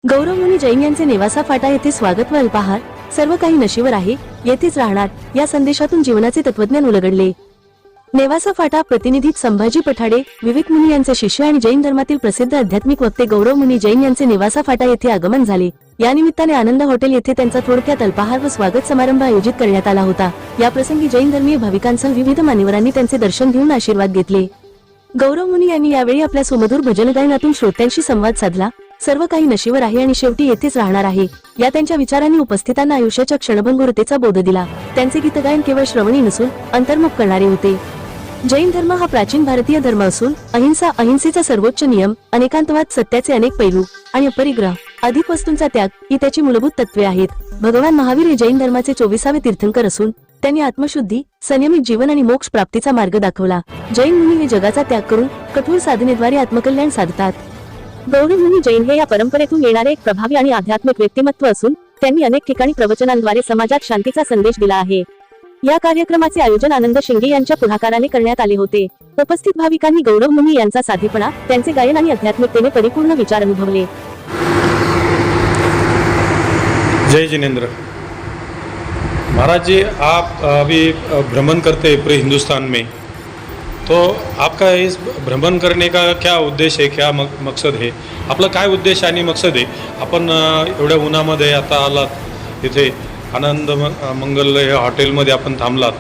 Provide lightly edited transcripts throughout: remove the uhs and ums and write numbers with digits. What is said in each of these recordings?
गौरव मुनी जैन यांचे नेवासा फाटा येथे स्वागत व अल्पाहार, सर्व काही नशीवर आहे, येथेच राहणार, या संदेशातून जीवनाचे तत्वज्ञान उलगडले। नेवासा फाटा प्रतिनिधीत संभाजी पठाडे, विवेक मुनी यांचे शिष्य आणि जैन धर्मातील प्रसिद्ध आध्यात्मिक वक्ते गौरव मुनी जैन यांचे नेवासा फाटा येथे आगमन झाले। या निमित्ताने आनंद हॉटेल येथे त्यांचा थोडक्यात अल्पाहार व स्वागत समारंभ आयोजित करण्यात आला होता। या प्रसंगी जैन धर्मीय भाविकांसह विविध मान्यवरांनी त्यांचे दर्शन घेऊन आशीर्वाद घेतले। गौरव मुनी यांनी यावेळी आपल्या सुमधुर भजनगायनातून श्रोत्यांशी संवाद साधला। सर्व काही नशीवर आहे आणि शेवटी येथेच राहणार आहे, या त्यांच्या विचारांनी उपस्थितांना आयुष्याच्या क्षणभंगुरतेचा बोध दिला। त्यांचे गीतगायन केवळ श्रवणी नसून अंतर्मुख करणारे होते। जैन धर्म हा प्राचीन भारतीय धर्म असून अहिंसा, अहिंसेचा सर्वोच्च नियम, अनेकांतवाद, सत्याचे अनेक पैलू आणि अपरिग्रह, अधिक वस्तूंचा त्याग ही त्याची मूलभूत तत्वे आहेत। भगवान महावीर हे जैन धर्माचे 24वे तीर्थंकर असून त्यांनी आत्मशुद्धी, संयमित जीवन आणि मोक्ष प्राप्तीचा मार्ग दाखवला। जैन मुनी हे जगाचा त्याग करून कठोर साधनेद्वारे आत्मकल्याण साधतात। गौरव मुनी जैन हे या परंपरेतून येणारे एक प्रभावी आणि आध्यात्मिक व्यक्तिमत्व असून त्यांनी अनेक ठिकाणी प्रवचनांद्वारे समाजात शांतीचा संदेश दिला आहे। या कार्यक्रमाचे आयोजन आनंद शिंगे यांच्या पुढाकाराने करण्यात आले होते। उपस्थित भाविकांनी गौरव मुनी यांचा साधेपणा, त्यांचे गायन आणि आध्यात्मिकतेने परिपूर्ण विचार अनुभवले। जय जिनेन्द्र महाराज जी, आप अभी भ्रमण करते हैं पूरे हिंदुस्तान में, तो आपका इस भ्रमण करने का क्या उद्देश है, क्या मकसद है? आपला काय उद्देश आणि मकसद आहे? आपण एवढ्या उन्हामध्ये आता आलात, इथे आनंद मंगल हे हॉटेलमध्ये आपण थांबलात,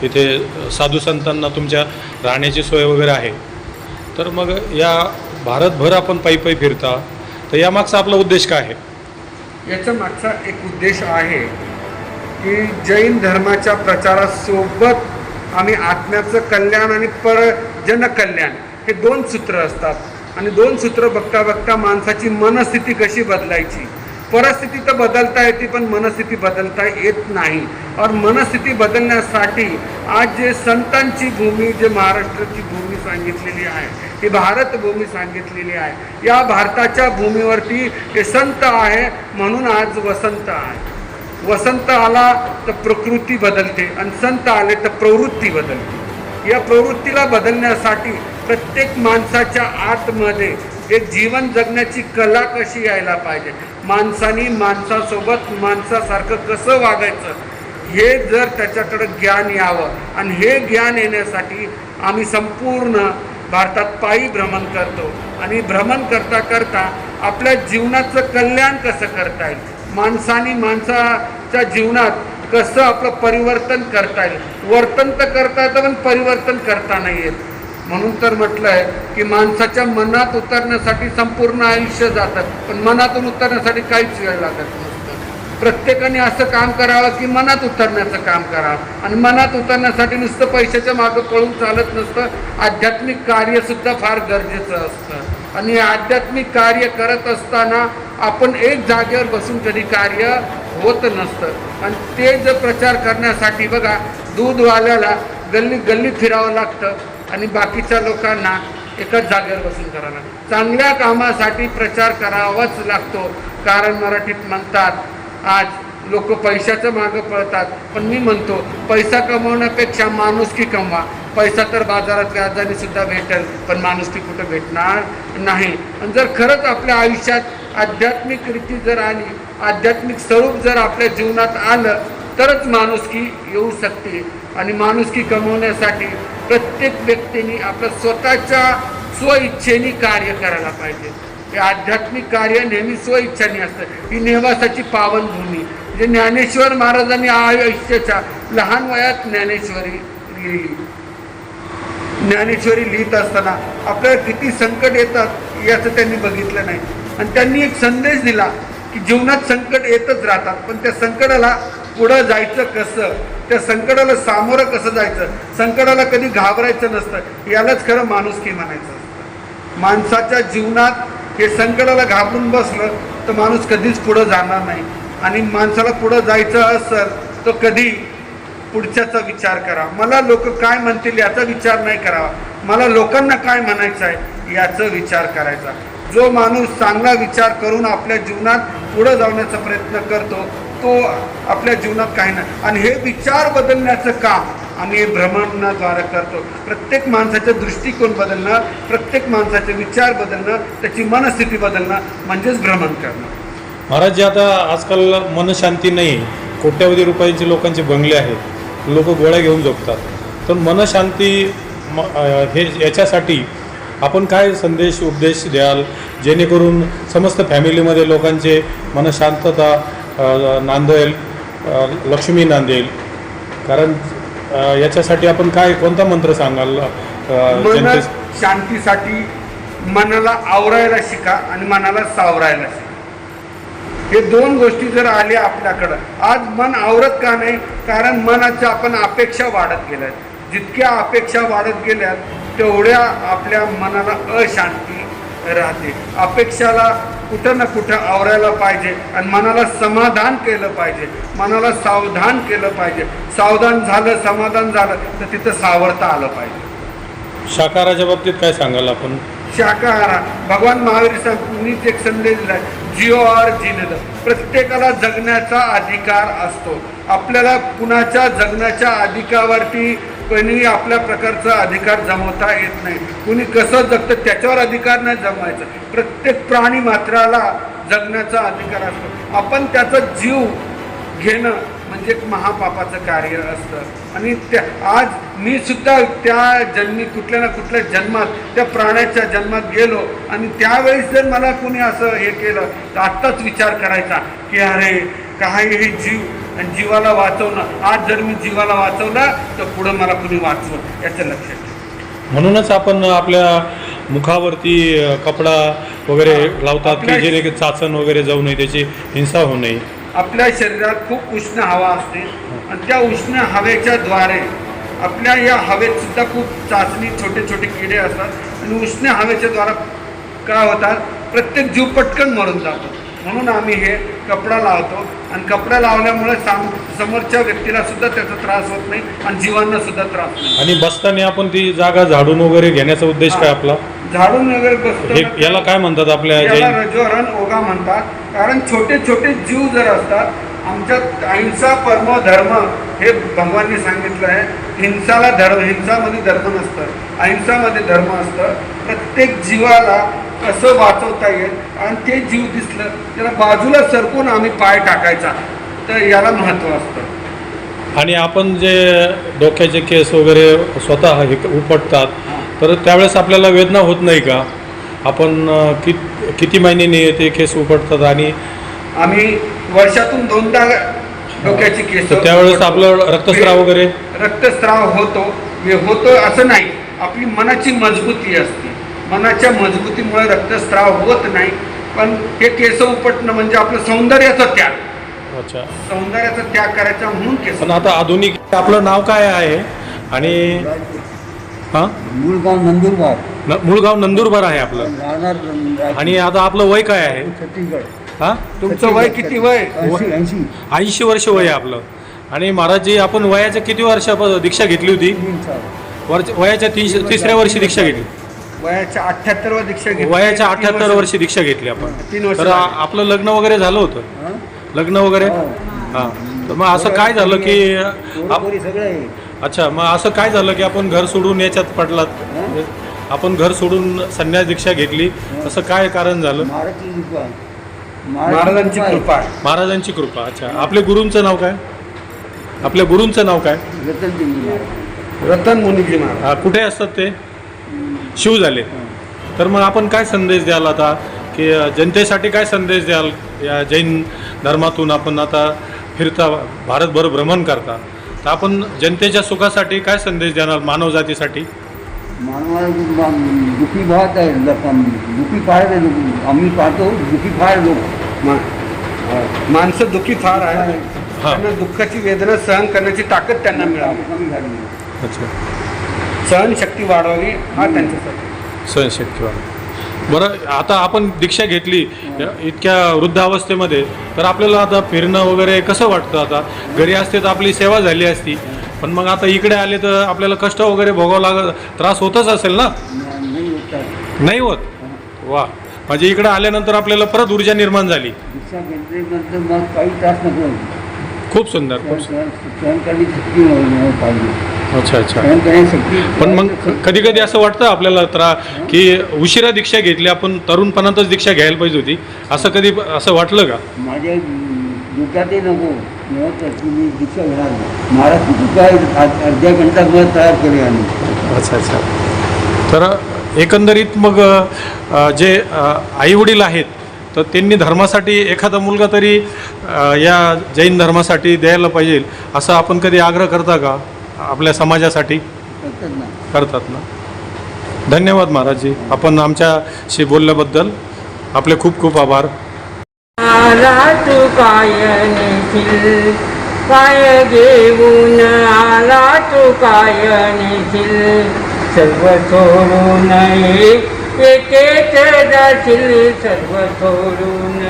इथे साधू संतांना तुमच्या राहण्याची सोय वगैरे आहे, तर मग या भारतभर आपण पायी पायी फिरता, तर यामागचा आपला उद्देश काय आहे? याचा मागचा एक उद्देश आहे की जैन धर्माच्या प्रचारासोबत आम्ही आत्म्याचं कल्याण आणि जनकल्याण हे दोन सूत्र असतात आणि दोन सूत्र बघता बघता माणसाची मनस्थिती कशी बदलायची। परिस्थिती तर बदलता येते पण मनस्थिती बदलता येत नाही। और मनस्थिती बदलण्यासाठी आज जे संतांची भूमी, जे महाराष्ट्राची भूमी सांगितलेली आहे, ही भारत भूमी सांगितलेली आहे, या भारताच्या भूमीवरती हे संत आहे म्हणून आज वसंत आहे। वसंत आला तर प्रकृती बदलते आणि संत आले तर प्रवृत्ती बदलते। या प्रवृत्तीला बदलण्यासाठी प्रत्येक माणसाच्या आतमध्ये एक जीवन जगण्याची कला कशी यायला पाहिजे, माणसाने माणसासोबत माणसासारखं कसं वागायचं, हे जर त्याच्याकडे ज्ञान यावं आणि हे ज्ञान येण्यासाठी आम्ही संपूर्ण भारतात पायी भ्रमण करतो आणि भ्रमण करता करता आपल्या जीवनाचं कल्याण कसं करता येईल, माणसाने माणसाच्या जीवनात कसं आपलं परिवर्तन करता येईल। वर्तन तर करता येतं पण परिवर्तन करता नाही येत, म्हणून तर म्हटलं आहे की माणसाच्या मनात उतरण्यासाठी संपूर्ण आयुष्य जातं, पण मनातून उतरण्यासाठी काहीच वेळ लागत नसतं। प्रत्येकाने असं काम करावं की मनात उतरण्याचं काम करावं आणि मनात उतरण्यासाठी नुसतं पैशाच्या मागं पळून चालत नसतं, आध्यात्मिक कार्यसुद्धा फार गरजेचं असतं आणि आध्यात्मिक कार्य करत असताना आपण एक जागेवर बसून कधी कार्य होत नसतं आणि ते जर प्रचार करण्यासाठी बघा दूधवाल्याला गल्ली गल्ली फिरावं लागतं आणि बाकीच्या लोकांना एकाच जागेवर बसून करावं लागतं। चांगल्या कामासाठी प्रचार करावाच लागतो, कारण मराठीत म्हणतात आज लोक पैशाचं मागं पळतात, पण मी म्हणतो पैसा कमवण्यापेक्षा माणुसकी कमवा। पैसा तर बाजारात व्याजाने सुद्धा भेटेल, पण माणुसकी कुठं भेटणार नाही। आणि जर खरंच आपल्या आयुष्यात आध्यात्मिक रीती जर आली, आध्यात्मिक स्वरूप जर आपल्या जीवनात आलं तरच माणुसकी येऊ शकते आणि माणुसकी कमवण्यासाठी प्रत्येक व्यक्तीने आपल्या स्वतःच्या स्वइच्छेने कार्य करायला पाहिजे। हे आध्यात्मिक कार्य नेहमी स्वइच्छाने असतं। ही नेवासाची पावनभूमी, जे ज्ञानेश्वर महाराजांनी आयुष्याच्या लहान वयात ज्ञानेश्वरी लिहिली। ज्ञानेश्वरी लिहित असताना आपल्याला किती संकट येतात याचं त्यांनी बघितलं नाही आणि त्यांनी एक संदेश दिला की जीवनात संकट येतच राहतात, पण त्या संकटाला पुढं जायचं कसं, त्या संकटाला सामोरं कसं जायचं, संकटाला कधी घाबरायचं नसतं, यालाच खरं माणुसकी म्हणायचं असतं। माणसाच्या जीवनात हे संकटाला घाबरून बसलं तर माणूस कधीच पुढं जाणार नाही आणि माणसाला पुढं जायचं असेल तर कधी पुढच्याचा विचार करा, मला लोक काय म्हणतील याचा विचार नाही करावा, मला लोकांना काय म्हणायचं आहे याचा विचार करायचा। जो माणूस चांगला विचार करून आपल्या जीवनात पुढे जाण्याचा प्रयत्न करतो तो आपल्या जीवनात काही नाही आणि हे विचार बदलण्याचं काम आम्ही भ्रमणाद्वारे करतो। प्रत्येक माणसाचा दृष्टिकोन बदलणं, प्रत्येक माणसाचे विचार बदलणं, त्याची मनस्थिती बदलणं म्हणजेच भ्रमण करणं। महाराज जी आता आजकाल मनशांती नाही, कोट्यावधी रुपयांचे लोकांचे बंगले आहेत, लोक गोळ्या घेऊन झोपतात. तर मनशांती हे याच्यासाठी आपण काय संदेश उपदेश द्याल जेणेकरून समस्त फॅमिलीमध्ये लोकांचे मनशांतता नांदेल, लक्ष्मी नांदेल? कारण याच्यासाठी आपण काय कोणता मंत्र सांगाल मन शांतीसाठी मनाला आवरायला शिका आणि मनाला सावरायला शिका. हे दोन गोष्टी जर आल्या आपल्याकडं, आज मन आवरत का नाही? कारण मनाच्या आपण अपेक्षा वाढत गेल्या. जितक्या अपेक्षा वाढत गेल्या तेवढ्या आपल्या मनाला अशांती राहते. अपेक्षाला कुठं ना कुठं आवरायला पाहिजे आणि मनाला समाधान केलं पाहिजे, मनाला सावधान केलं पाहिजे. सावधान झालं, समाधान झालं तर तिथं सावरता आलं पाहिजे. शाकाहाराच्या बाबतीत काय सांगाल आपण? शाकाहार भगवान महावीर साहेबांनीच एक संदेश दिला, जिओ और जीने दो. प्रत्येकाला जगण्याचा अधिकार असतो. आपल्याला कुणाच्या जगण्याच्या अधिकारावरती कोणी आपल्या प्रकारचा अधिकार जमवता येत नाही. कुणी कसं जगतं त्याच्यावर अधिकार नाही जमवायचा. प्रत्येक प्राणी मात्राला जगण्याचा अधिकार असतो. आपण त्याचा जीव घेणं म्हणजे एक महापापाचं कार्य असतं. आणि त्या आज मी सुद्धा त्या जन्मी कुठल्या ना कुठल्या जन्मात त्या प्राण्याच्या जन्मात गेलो आणि त्यावेळेस जर मला कुणी असं हे केलं तर आत्ताच विचार करायचा की अरे काय हे जीव आणि जीवाला वाचवणं. आज जर मी जीवाला वाचवला तर पुढं मला कुणी वाचवं याचं लक्षात ठेवा. म्हणूनच आपण आपल्या मुखावरती कपडा वगैरे लावतात की जेणे चाचण वगैरे जाऊ नये, त्याची हिंसा होऊ नये. आपल्या शरीरात खूप उष्ण हवा असते आणि त्या उष्ण हवेच्या द्वारे आपल्या या हवेत सुद्धा खूप चाचणी छोटे छोटे किडे असतात आणि उष्ण हवेच्या द्वारा काय होतात, प्रत्येक जीव पटकन मरून जातो. म्हणून आम्ही हे कपडा लावतो आणि कपडा लावल्यामुळे समोरच्या व्यक्तीला सुद्धा त्याचा त्रास होत नाही आणि जीवांना सुद्धा त्रास नाही. आणि बसताना आपण ती जागा झाडून वगैरे घेण्याचा उद्देश काय आपला? झाडून वगैरे बसतो याला काय म्हणतात आपल्या याला रजोरण ओगा म्हणतात. कारण छोटे छोटे जीव जर असतात, आमच्यात अहिंसा परमो धर्म हे भगवानने सांगितलं आहे. हिंसाला धर्म, हिंसामध्ये धर्म नसतं, अहिंसामध्ये धर्म असतं. प्रत्येक जीवाला कसं वाचवता येईल आणि ते जीव दिसलं त्याला बाजूला सरकून आम्ही पाय टाकायचा, तर याला महत्त्व असतं. आणि आपण जे डोक्याचे केस वगैरे स्वतः हे उपटतात तर त्यावेळेस आपल्याला वेदना होत नाही का? आपण किती महिन्यांनी ते केस उपटतात आणि आम्ही वर्षातून 2दा डोक्याची केस. त्यावेळेस आपलं रक्तस्राव वगैरे रक्तस्राव होतो असं नाही. आपली मनाची मजबूती असते, मनाच्या मजबूतीमुळे रक्तस्राव होत नाही. पण हे केस उपटणं म्हणजे आपलं सौंदर्याचा त्याग. अच्छा, सौंदर्याचा त्याग करायचा म्हणून केस. पण आता आधुनिक आपलं नाव काय आहे? आणि हां, मूळगाव नंदुरबार. मूळगाव नंदुरबार आहे आपलं. आणि आता आपलं वय काय आहे? छत्तीसगड. हां, तुमचं वय किती? वय 80 वर्ष वय आहे आपलं. आणि महाराजजी आपण वयाच्या किती वर्ष दीक्षा घेतली होती? वयाच्या 3ऱ्या वर्षी दीक्षा घेतली. वयाच्या 78वर दीक्षा घेतली. वयाच्या 78 वर्षी दीक्षा घेतली आपण. 3 वर्ष तर आपलं लग्न वगैरे झालं होतं? लग्न वगैरे हां. तर मग असं काय झालं की अच्छा, मग असं काय झालं की आपण घर सोडून याच्यात पडलात? आपण घर सोडून संन्यास दीक्षा घेतली, असं काय कारण झालं? महाराजांची कृपा. महाराजांची कृपा. अच्छा, आपल्या गुरूंचं नाव काय? आपल्या गुरूंचं नाव काय? रतन मुनीजी महाराज. कुठे असतात ते? शिव झाले. तर मग आपण काय संदेश द्याल आता, की जनतेसाठी काय संदेश द्याल? या जैन धर्मातून आपण आता फिरता, भारतभर भ्रमण करता, तर आपण जनतेच्या सुखासाठी काय संदेश द्याल मानवजातीसाठी? मानवाला दुःखी भात आहे, दुःखी फार आम्ही पाहतो, दुःखी फार लोक. माणसं दुःखी फार आहे. त्यांना दुःखाची वेदना सहन करण्याची ताकद त्यांना मिळावी. कमी झाली. अच्छा, सहनशक्ती वाढवावी हा त्यांच्यासाठी. सहनशक्ती वाढ. बरं, आता आपण दीक्षा घेतली इतक्या वृद्ध अवस्थेमध्ये, तर आपल्याला आता फिरणं वगैरे कसं वाटतं? आता घरी असते तर आपली सेवा झाली असती, पण मग आता इकडे आले तर आपल्याला कष्ट वगैरे भोगावं लागत, त्रास होतच असेल ना? नाही होत. नाही होत. वा, म्हणजे इकडे आल्यानंतर आपल्याला परत ऊर्जा निर्माण झाली. दीक्षा घेतल्यानंतर मग काही त्रास नको. खूप सुंदर, खूप सुंदर. सहन करण्याची शक्ती पाहिजे. अच्छा अच्छा. सहन करण्यासाठी. पण मग कधी कधी असं वाटतं आपल्याला की उशिरा दीक्षा घेतली, आपण तरुणपणातच दीक्षा घ्यायला पाहिजे होती, असं कधी असं वाटलं का? माझ्या डोक्यातही नको नव्हतं की मी दीक्षा घेणार नाही. महाराज किती काय अर्ध्या घंटाभर तयार केले आणि अच्छा अच्छा. तर एकंदरीत मग जे आईवडील आहेत तर त्यांनी धर्मासाठी एखादा मुलगा तरी या जैन धर्मासाठी द्यायला पाहिजे असं आपण कधी आग्रह करता का आपल्या समाजासाठी? करतात ना. करतात ना. धन्यवाद महाराजजी, आपण आमच्याशी बोलल्याबद्दल आपले खूप खूप आभार. आला तू काय नेशील, काय घेऊन आला तू काय नेशील, सर्व सोडून एकेच जाशील, सर्व सोडून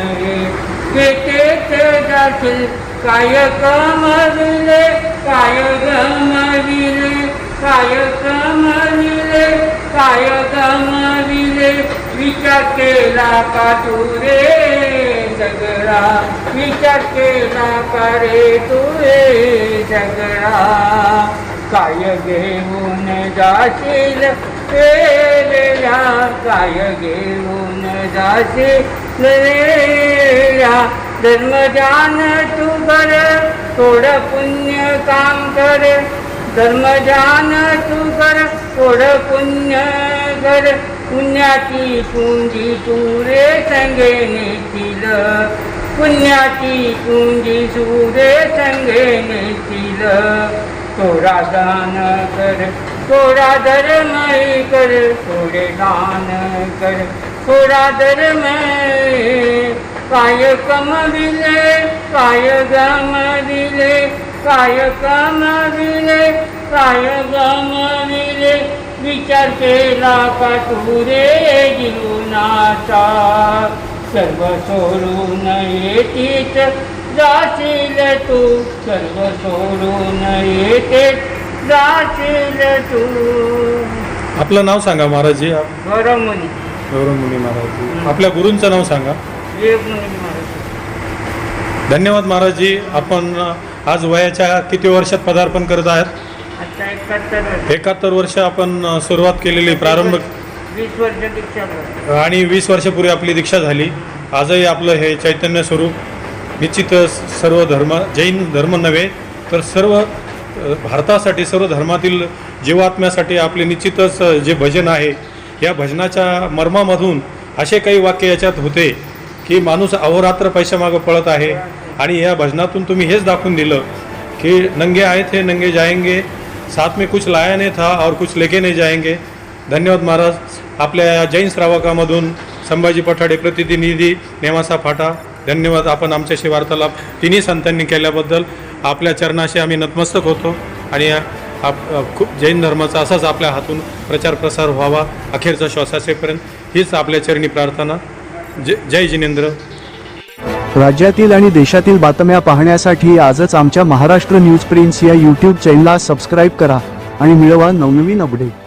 एकेच जाशील, काय कमविले, काय गमविले, काय कमविले, काय गमविले, विचार केला का तू रे सगळा, विचार केला का रे तू रे सगळा, काय घेऊन जाशील रेल्या, काय घेऊन जाशील रेल्या, धर्म जान तू कर, थोडं पुण्य काम कर, धर्म जान तू कर, थोडं पुण्य कर, पुण्याची पुंजी तू रे संगे नेतील, पुण्याची पुंजी तू रे संगे नेतील, थोडा दान कर, थोडा धर्म कर, थोडे दान कर, थोडा धर्म, काय कमविले, काय गमविले, काय कमविले, काय गमविले, विचार केला का तू रे जीवनाचा, सर्व सोडून येतीच जाशील तू, सर्व सोडून येतेच जाशील तू. आपलं नाव सांगा महाराजजी. गौरवमुनी, गौरवमुनी महाराजजी. आपल्या गुरूंचं नाव सांगा. विवेकमुनी महाराज. धन्यवाद महाराजजी. आपण आज वयाच्या किती वर्षात पदार्पण करत आहात? आता 71 71 वर्ष आपण सुरुवात केलेली, प्रारंभ 20 वर्ष दीक्षा आणि 20 वर्षापूर्वी आपली दीक्षा झाली. आजही आपलं हे चैतन्य स्वरूप निश्चितच सर्व धर्म, जैन धर्म नव्हे तर सर्व भारतासाठी, सर्व धर्मातील जीवात्म्यासाठी आपले निश्चितच जे भजन आहे, या भजनाच्या मर्मामधून असे काही वाक्य याच्यात होते की माणूस अहोरात्र पैशामागं पळत आहे, आणि या भजनातून तुम्ही हेच दाखवून दिलं की नंगे आए थे नंगे जाएंगे, साथ में कुछ लाया नहीं था और कुछ लेके नहीं जाएंगे. धन्यवाद महाराज. आपल्या या जैन श्रावकामधून संभाजी पठाडे प्रतिनिधी, नेवासा फाटा, धन्यवाद. आपण आमच्याशी वार्तालाप तिन्ही संतांनी केल्याबद्दल आपल्या चरणाशी आम्ही नतमस्तक होतो, आणि खूप जैन धर्माचा असाच आपल्या हातून प्रचार प्रसार व्हावा अखेरचा श्वासासेपर्यंत, हीच आपल्या चरणी प्रार्थना. जय जिनेंद्र. राज्यातील आणि देशातील बातम्या पाहण्यासाठी आजच आमच्या महाराष्ट्र न्यूज प्रिन्स या यूट्यूब चॅनलला सबस्क्राईब करा आणि मिळवा नवनवीन अपडेट.